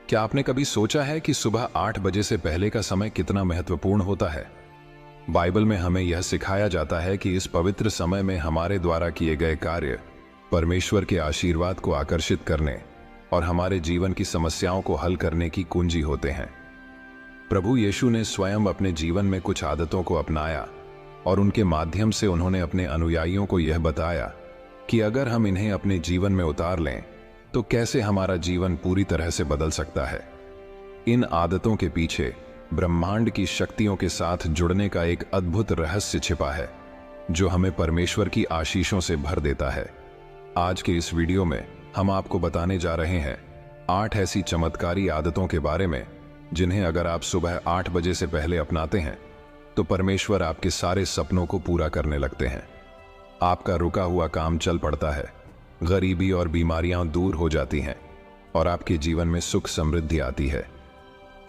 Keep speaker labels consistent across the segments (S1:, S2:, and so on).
S1: क्या आपने कभी सोचा है कि सुबह 8 बजे से पहले का समय कितना महत्वपूर्ण होता है? बाइबल में हमें यह सिखाया जाता है कि इस पवित्र समय में हमारे द्वारा किए गए कार्य परमेश्वर के आशीर्वाद को आकर्षित करने और हमारे जीवन की समस्याओं को हल करने की कुंजी होते हैं। प्रभु यीशु ने स्वयं अपने जीवन में कुछ आदतों को अपनाया और उनके माध्यम से उन्होंने अपने अनुयायियों को यह बताया कि अगर हम इन्हें अपने जीवन में उतार लें तो कैसे हमारा जीवन पूरी तरह से बदल सकता है। इन आदतों के पीछे ब्रह्मांड की शक्तियों के साथ जुड़ने का एक अद्भुत रहस्य छिपा है जो हमें परमेश्वर की आशीषों से भर देता है। आज के इस वीडियो में हम आपको बताने जा रहे हैं 8 ऐसी चमत्कारी आदतों के बारे में जिन्हें अगर आप सुबह 8 बजे से पहले अपनाते हैं तो परमेश्वर आपके सारे सपनों को पूरा करने लगते हैं। आपका रुका हुआ काम चल पड़ता है, गरीबी और बीमारियां दूर हो जाती हैं और आपके जीवन में सुख समृद्धि आती है।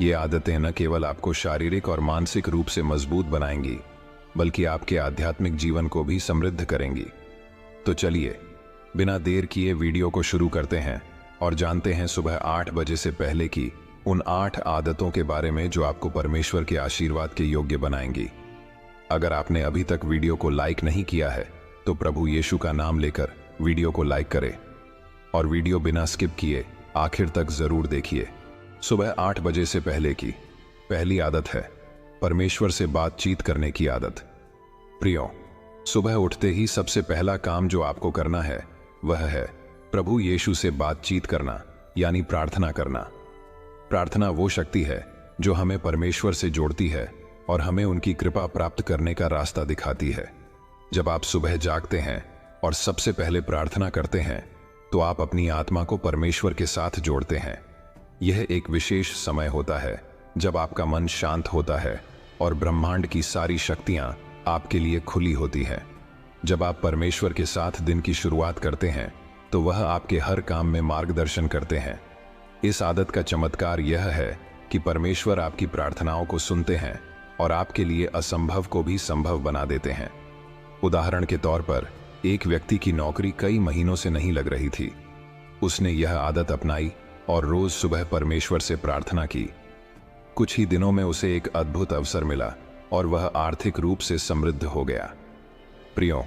S1: ये आदतें न केवल आपको शारीरिक और मानसिक रूप से मजबूत बनाएंगी बल्कि आपके आध्यात्मिक जीवन को भी समृद्ध करेंगी। तो चलिए बिना देर किए वीडियो को शुरू करते हैं और जानते हैं सुबह 8 बजे से पहले की उन 8 आदतों के बारे में जो आपको परमेश्वर के आशीर्वाद के योग्य बनाएंगी। अगर आपने अभी तक वीडियो को लाइक नहीं किया है तो प्रभु यीशु का नाम लेकर वीडियो को लाइक करें और वीडियो बिना स्किप किए आखिर तक जरूर देखिए। सुबह 8 बजे से पहले की पहली आदत है परमेश्वर से बातचीत करने की आदत। प्रियो, सुबह उठते ही सबसे पहला काम जो आपको करना है वह है प्रभु यीशु से बातचीत करना, यानी प्रार्थना करना। प्रार्थना वो शक्ति है जो हमें परमेश्वर से जोड़ती है और हमें उनकी कृपा प्राप्त करने का रास्ता दिखाती है। जब आप सुबह जागते हैं और सबसे पहले प्रार्थना करते हैं तो आप अपनी आत्मा को परमेश्वर के साथ जोड़ते हैं। यह एक विशेष समय होता है जब आपका मन शांत होता है और ब्रह्मांड की सारी शक्तियां आपके लिए खुली होती हैं। जब आप परमेश्वर के साथ दिन की शुरुआत करते हैं तो वह आपके हर काम में मार्गदर्शन करते हैं। इस आदत का चमत्कार यह है कि परमेश्वर आपकी प्रार्थनाओं को सुनते हैं और आपके लिए असंभव को भी संभव बना देते हैं। उदाहरण के तौर पर एक व्यक्ति की नौकरी कई महीनों से नहीं लग रही थी। उसने यह आदत अपनाई और रोज सुबह परमेश्वर से प्रार्थना की। कुछ ही दिनों में उसे एक अद्भुत अवसर मिला और वह आर्थिक रूप से समृद्ध हो गया। प्रियो,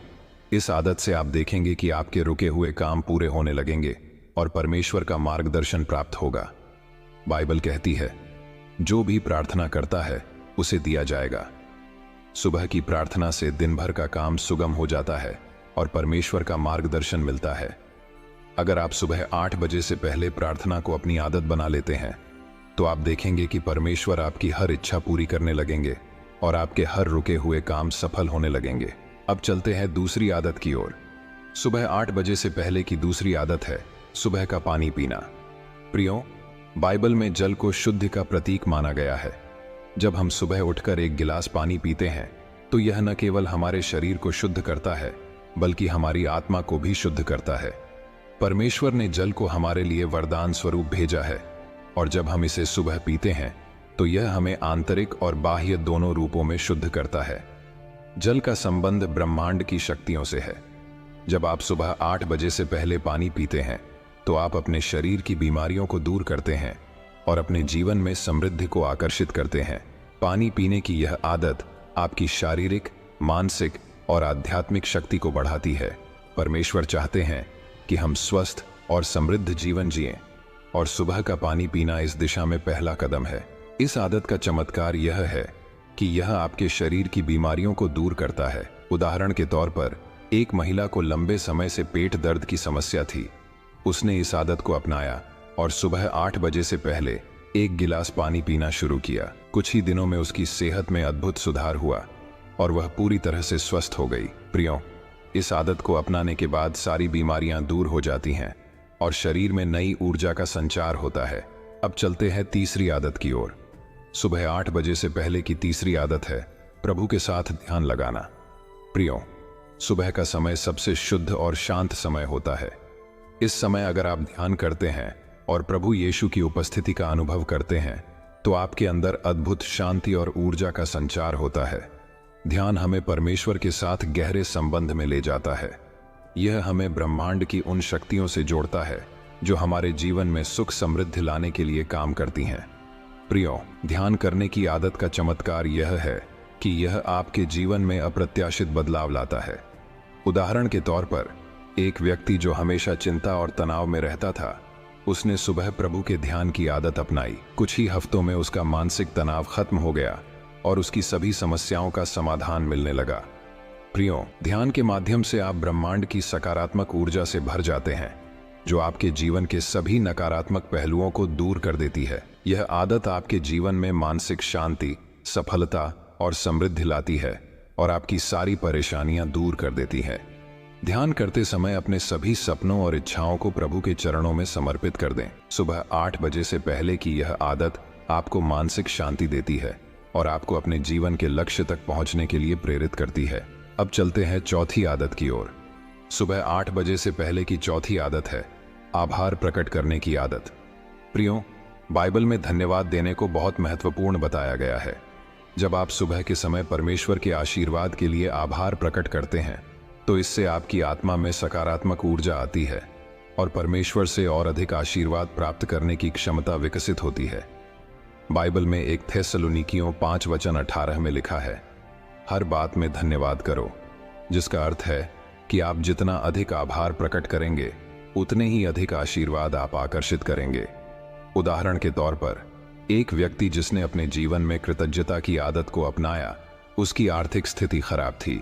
S1: इस आदत से आप देखेंगे कि आपके रुके हुए काम पूरे होने लगेंगे और परमेश्वर का मार्गदर्शन प्राप्त होगा। बाइबल कहती है, जो भी प्रार्थना करता है उसे दिया जाएगा। सुबह की प्रार्थना से दिन भर का काम सुगम हो जाता है और परमेश्वर का मार्गदर्शन मिलता है। अगर आप सुबह 8 बजे से पहले प्रार्थना को अपनी आदत बना लेते हैं तो आप देखेंगे कि परमेश्वर आपकी हर इच्छा पूरी करने लगेंगे और आपके हर रुके हुए काम सफल होने लगेंगे। अब चलते हैं दूसरी आदत की ओर। सुबह 8 बजे से पहले की दूसरी आदत है सुबह का पानी पीना। प्रियो, बाइबल में जल को शुद्धि का प्रतीक माना गया है। जब हम सुबह उठकर एक गिलास पानी पीते हैं तो यह न केवल हमारे शरीर को शुद्ध करता है बल्कि हमारी आत्मा को भी शुद्ध करता है। परमेश्वर ने जल को हमारे लिए वरदान स्वरूप भेजा है और जब हम इसे सुबह पीते हैं तो यह हमें आंतरिक और बाह्य दोनों रूपों में शुद्ध करता है। जल का संबंध ब्रह्मांड की शक्तियों से है। जब आप सुबह 8 बजे से पहले पानी पीते हैं तो आप अपने शरीर की बीमारियों को दूर करते हैं और अपने जीवन में समृद्धि को आकर्षित करते हैं। पानी पीने की यह आदत आपकी शारीरिक, मानसिक और आध्यात्मिक शक्ति को बढ़ाती है। परमेश्वर चाहते हैं कि हम स्वस्थ और समृद्ध जीवन जिएं और सुबह का पानी पीना इस दिशा में पहला कदम है। इस आदत का चमत्कार यह है कि यह आपके शरीर की बीमारियों को दूर करता है। उदाहरण के तौर पर एक महिला को लंबे समय से पेट दर्द की समस्या थी। उसने इस आदत को अपनाया और सुबह 8 बजे से पहले एक गिलास पानी पीना शुरू किया। कुछ ही दिनों में उसकी सेहत में अद्भुत सुधार हुआ और वह पूरी तरह से स्वस्थ हो गई। प्रियो, इस आदत को अपनाने के बाद सारी बीमारियां दूर हो जाती हैं और शरीर में नई ऊर्जा का संचार होता है। अब चलते हैं तीसरी आदत की ओर। सुबह 8 बजे से पहले की तीसरी आदत है प्रभु के साथ ध्यान लगाना। प्रियो, सुबह का समय सबसे शुद्ध और शांत समय होता है। इस समय अगर आप ध्यान करते हैं और प्रभु यीशु की उपस्थिति का अनुभव करते हैं तो आपके अंदर अद्भुत शांति और ऊर्जा का संचार होता है। ध्यान हमें परमेश्वर के साथ गहरे संबंध में ले जाता है। यह हमें ब्रह्मांड की उन शक्तियों से जोड़ता है जो हमारे जीवन में सुख समृद्धि लाने के लिए काम करती हैं। प्रियो, ध्यान करने की आदत का चमत्कार यह है कि यह आपके जीवन में अप्रत्याशित बदलाव लाता है। उदाहरण के तौर पर, एक व्यक्ति जो हमेशा चिंता और तनाव में रहता था, उसने सुबह प्रभु के ध्यान की आदत अपनाई। कुछ ही हफ्तों में उसका मानसिक तनाव खत्म हो गया और उसकी सभी समस्याओं का समाधान मिलने लगा। प्रियो, ध्यान के माध्यम से आप ब्रह्मांड की सकारात्मक ऊर्जा से भर जाते हैं, जो आपके जीवन के सभी नकारात्मक पहलुओं को दूर कर देती है। यह आदत आपके जीवन में मानसिक शांति, सफलता और समृद्धि लाती है और आपकी सारी परेशानियां दूर कर देती है। ध्यान करते समय अपने सभी सपनों और इच्छाओं को प्रभु के चरणों में समर्पित कर दें। सुबह 8 बजे से पहले की यह आदत आपको मानसिक शांति देती है और आपको अपने जीवन के लक्ष्य तक पहुंचने के लिए प्रेरित करती है। अब चलते हैं चौथी आदत की ओर। सुबह 8 बजे से पहले की चौथी आदत है आभार प्रकट करने की आदत। प्रियो, बाइबल में धन्यवाद देने को बहुत महत्वपूर्ण बताया गया है। जब आप सुबह के समय परमेश्वर के आशीर्वाद के लिए आभार प्रकट करते हैं, तो इससे आपकी आत्मा में सकारात्मक ऊर्जा आती है और परमेश्वर से और अधिक आशीर्वाद प्राप्त करने की क्षमता विकसित होती है। बाइबल में 1 थेसलोनिकियों 5:18 में लिखा है, हर बात में धन्यवाद करो, जिसका अर्थ है कि आप जितना अधिक आभार प्रकट करेंगे, उतने ही अधिक आशीर्वाद आप आकर्षित करेंगे। उदाहरण के तौर पर, एक व्यक्ति जिसने अपने जीवन में कृतज्ञता की आदत को अपनाया, उसकी आर्थिक स्थिति खराब थी।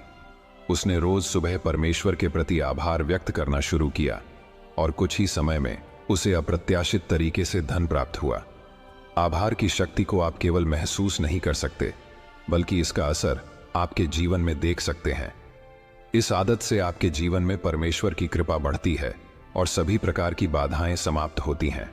S1: उसने रोज सुबह परमेश्वर के प्रति आभार व्यक्त करना शुरू किया और कुछ ही समय में उसे अप्रत्याशित तरीके से धन प्राप्त हुआ। आभार की शक्ति को आप केवल महसूस नहीं कर सकते, बल्कि इसका असर आपके जीवन में देख सकते हैं। इस आदत से आपके जीवन में परमेश्वर की कृपा बढ़ती है और सभी प्रकार की बाधाएं समाप्त होती हैं।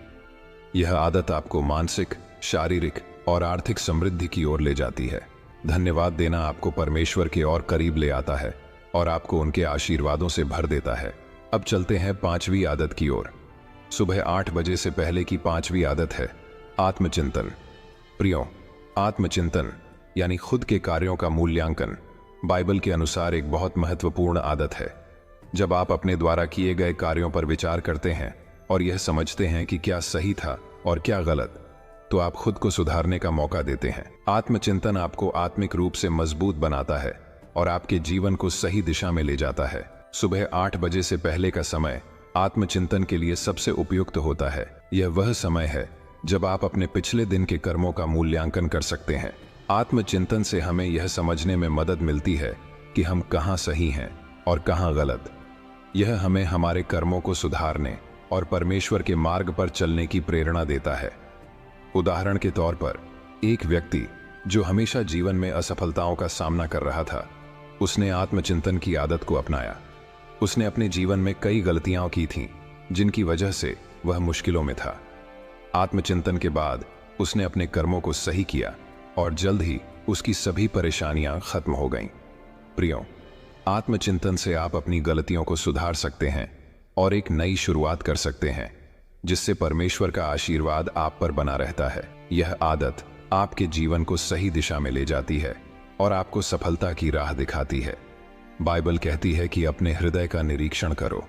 S1: यह आदत आपको मानसिक, शारीरिक और आर्थिक समृद्धि की ओर ले जाती है। धन्यवाद देना आपको परमेश्वर के और करीब ले आता है और आपको उनके आशीर्वादों से भर देता है। अब चलते हैं 5वीं आदत की ओर। सुबह 8 बजे से पहले की 5वीं आदत है आत्मचिंतन। प्रियो, आत्मचिंतन यानी खुद के कार्यों का मूल्यांकन बाइबल के अनुसार एक बहुत महत्वपूर्ण आदत है। जब आप अपने द्वारा किए गए कार्यों पर विचार करते हैं और यह समझते हैं कि क्या सही था और क्या गलत, तो आप खुद को सुधारने का मौका देते हैं। आत्मचिंतन आपको आत्मिक रूप से मजबूत बनाता है और आपके जीवन को सही दिशा में ले जाता है। सुबह 8 बजे से पहले का समय आत्मचिंतन के लिए सबसे उपयुक्त होता है। यह वह समय है जब आप अपने पिछले दिन के कर्मों का मूल्यांकन कर सकते हैं। आत्मचिंतन से हमें यह समझने में मदद मिलती है कि हम कहाँ सही हैं और कहाँ गलत। यह हमें हमारे कर्मों को सुधारने और परमेश्वर के मार्ग पर चलने की प्रेरणा देता है। उदाहरण के तौर पर, एक व्यक्ति जो हमेशा जीवन में असफलताओं का सामना कर रहा था, उसने आत्मचिंतन की आदत को अपनाया। उसने अपने जीवन में कई गलतियां की थीं, जिनकी वजह से वह मुश्किलों में था। आत्मचिंतन के बाद उसने अपने कर्मों को सही किया और जल्द ही उसकी सभी परेशानियां खत्म हो गईं। प्रियो, आत्मचिंतन से आप अपनी गलतियों को सुधार सकते हैं और एक नई शुरुआत कर सकते हैं, जिससे परमेश्वर का आशीर्वाद आप पर बना रहता है। यह आदत आपके जीवन को सही दिशा में ले जाती है और आपको सफलता की राह दिखाती है। बाइबल कहती है कि अपने हृदय का निरीक्षण करो।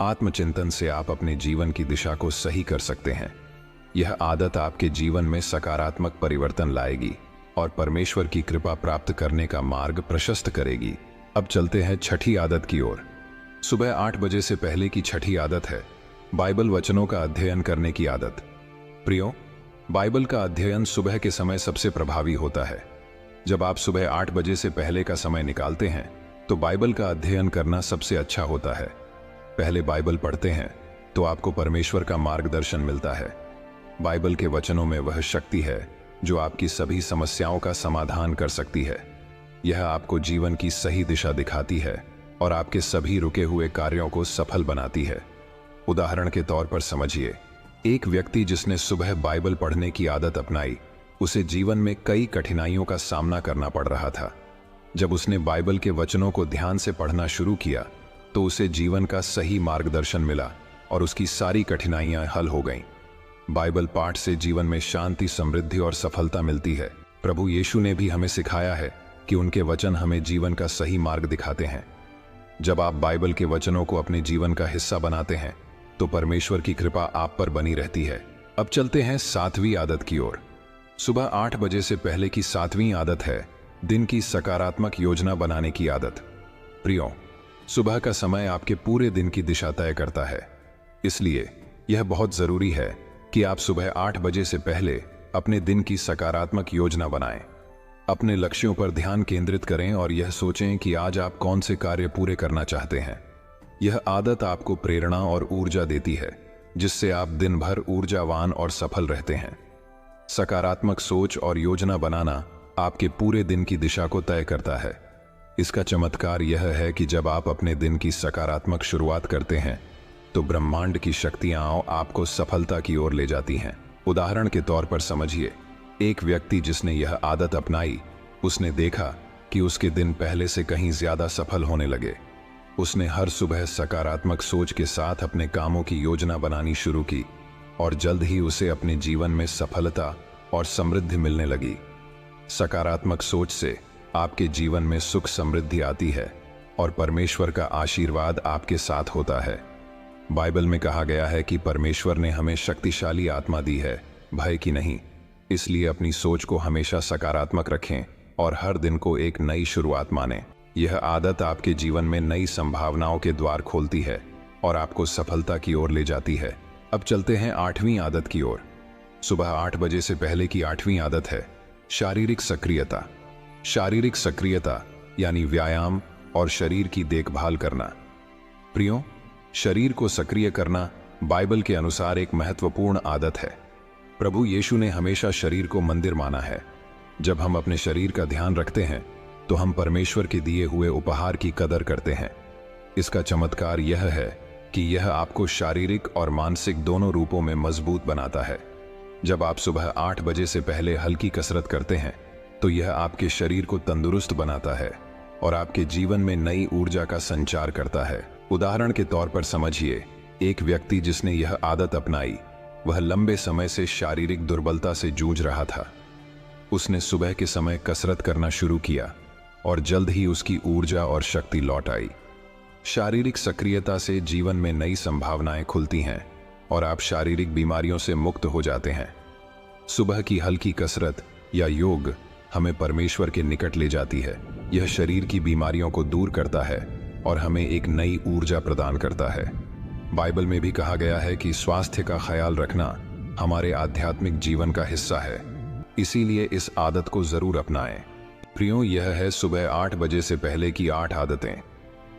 S1: आत्मचिंतन से आप अपने जीवन की दिशा को सही कर सकते हैं। यह आदत आपके जीवन में सकारात्मक परिवर्तन लाएगी और परमेश्वर की कृपा प्राप्त करने का मार्ग प्रशस्त करेगी। अब चलते हैं 6ठी आदत की ओर। सुबह 8 बजे से पहले की 6ठी आदत है बाइबल वचनों का अध्ययन करने की आदत। प्रियो, बाइबल का अध्ययन सुबह के समय सबसे प्रभावी होता है। जब आप सुबह 8 बजे से पहले का समय निकालते हैं, तो बाइबल का अध्ययन करना सबसे अच्छा होता है। पहले बाइबल पढ़ते हैं तो आपको परमेश्वर का मार्गदर्शन मिलता है। बाइबल के वचनों में वह शक्ति है जो आपकी सभी समस्याओं का समाधान कर सकती है। यह आपको जीवन की सही दिशा दिखाती है और आपके सभी रुके हुए कार्यों को सफल बनाती है। उदाहरण के तौर पर समझिए, एक व्यक्ति जिसने सुबह बाइबल पढ़ने की आदत अपनाई, उसे जीवन में कई कठिनाइयों का सामना करना पड़ रहा था। जब उसने बाइबल के वचनों को ध्यान से पढ़ना शुरू किया, तो उसे जीवन का सही मार्गदर्शन मिला और उसकी सारी कठिनाइयां हल हो गईं। बाइबल पाठ से जीवन में शांति, समृद्धि और सफलता मिलती है। प्रभु यीशु ने भी हमें सिखाया है कि उनके वचन हमें जीवन का सही मार्ग दिखाते हैं। जब आप बाइबल के वचनों को अपने जीवन का हिस्सा बनाते हैं, तो परमेश्वर की कृपा आप पर बनी रहती है। अब चलते हैं 7वीं आदत की ओर। सुबह 8 बजे से पहले की 7वीं आदत है दिन की सकारात्मक योजना बनाने की आदत। प्रियो, सुबह का समय आपके पूरे दिन की दिशा तय करता है, इसलिए यह बहुत जरूरी है कि आप सुबह 8 बजे से पहले अपने दिन की सकारात्मक योजना बनाएं। अपने लक्ष्यों पर ध्यान केंद्रित करें और यह सोचें कि आज आप कौन से कार्य पूरे करना चाहते हैं। यह आदत आपको प्रेरणा और ऊर्जा देती है, जिससे आप दिन भर ऊर्जावान और सफल रहते हैं। सकारात्मक सोच और योजना बनाना आपके पूरे दिन की दिशा को तय करता है। इसका चमत्कार यह है कि जब आप अपने दिन की सकारात्मक शुरुआत करते हैं तो ब्रह्मांड की शक्तियां आपको सफलता की ओर ले जाती हैं। उदाहरण के तौर पर समझिए, एक व्यक्ति जिसने यह आदत अपनाई, उसने देखा कि उसके दिन पहले से कहीं ज्यादा सफल होने लगे। उसने हर सुबह सकारात्मक सोच के साथ अपने कामों की योजना बनानी शुरू की और जल्द ही उसे अपने जीवन में सफलता और समृद्धि मिलने लगी। सकारात्मक सोच से आपके जीवन में सुख समृद्धि आती है और परमेश्वर का आशीर्वाद आपके साथ होता है। बाइबल में कहा गया है कि परमेश्वर ने हमें शक्तिशाली आत्मा दी है, भय की नहीं। इसलिए अपनी सोच को हमेशा सकारात्मक रखें और हर दिन को एक नई शुरुआत मानें। यह आदत आपके जीवन में नई संभावनाओं के द्वार खोलती है और आपको सफलता की ओर ले जाती है। अब चलते हैं 8वीं आदत की ओर। सुबह 8 बजे से पहले की 8वीं आदत है शारीरिक सक्रियता। शारीरिक सक्रियता यानी व्यायाम और शरीर की देखभाल करना। प्रियो, शरीर को सक्रिय करना बाइबल के अनुसार एक महत्वपूर्ण आदत है। प्रभु यीशु ने हमेशा शरीर को मंदिर माना है। जब हम अपने शरीर का ध्यान रखते हैं तो हम परमेश्वर के दिए हुए उपहार की कदर करते हैं। इसका चमत्कार यह है कि यह आपको शारीरिक और मानसिक दोनों रूपों में मजबूत बनाता है। जब आप सुबह 8 बजे से पहले हल्की कसरत करते हैं तो यह आपके शरीर को तंदुरुस्त बनाता है और आपके जीवन में नई ऊर्जा का संचार करता है। उदाहरण के तौर पर समझिए, एक व्यक्ति जिसने यह आदत अपनाई, वह लंबे समय से शारीरिक दुर्बलता से जूझ रहा था। उसने सुबह के समय कसरत करना शुरू किया और जल्द ही उसकी ऊर्जा और शक्ति लौट आई। शारीरिक सक्रियता से जीवन में नई संभावनाएं खुलती हैं और आप शारीरिक बीमारियों से मुक्त हो जाते हैं। सुबह की हल्की कसरत या योग हमें परमेश्वर के निकट ले जाती है। यह शरीर की बीमारियों को दूर करता है और हमें एक नई ऊर्जा प्रदान करता है। बाइबल में भी कहा गया है कि स्वास्थ्य का ख्याल रखना हमारे आध्यात्मिक जीवन का हिस्सा है, इसीलिए इस आदत को जरूर अपनाएं। प्रियो, यह है सुबह 8 बजे से पहले की 8 आदतें।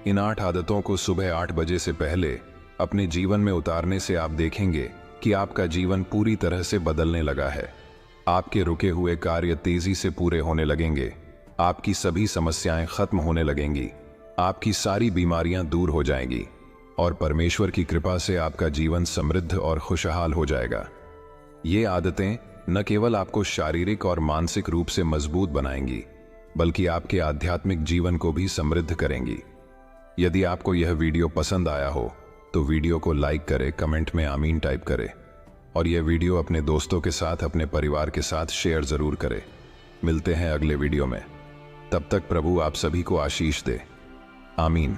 S1: इन 8 आदतों को सुबह 8 बजे से पहले अपने जीवन में उतारने से आप देखेंगे कि आपका जीवन पूरी तरह से बदलने लगा है। आपके रुके हुए कार्य तेजी से पूरे होने लगेंगे, आपकी सभी समस्याएं खत्म होने लगेंगी, आपकी सारी बीमारियां दूर हो जाएंगी और परमेश्वर की कृपा से आपका जीवन समृद्ध और खुशहाल हो जाएगा। ये आदतें न केवल आपको शारीरिक और मानसिक रूप से मजबूत बनाएंगी, बल्कि आपके आध्यात्मिक जीवन को भी समृद्ध करेंगी। यदि आपको यह वीडियो पसंद आया हो तो वीडियो को लाइक करें, कमेंट में आमीन टाइप करें और यह वीडियो अपने दोस्तों के साथ, अपने परिवार के साथ शेयर जरूर करें। मिलते हैं अगले वीडियो में। तब तक प्रभु आप सभी को आशीष दे। आमीन।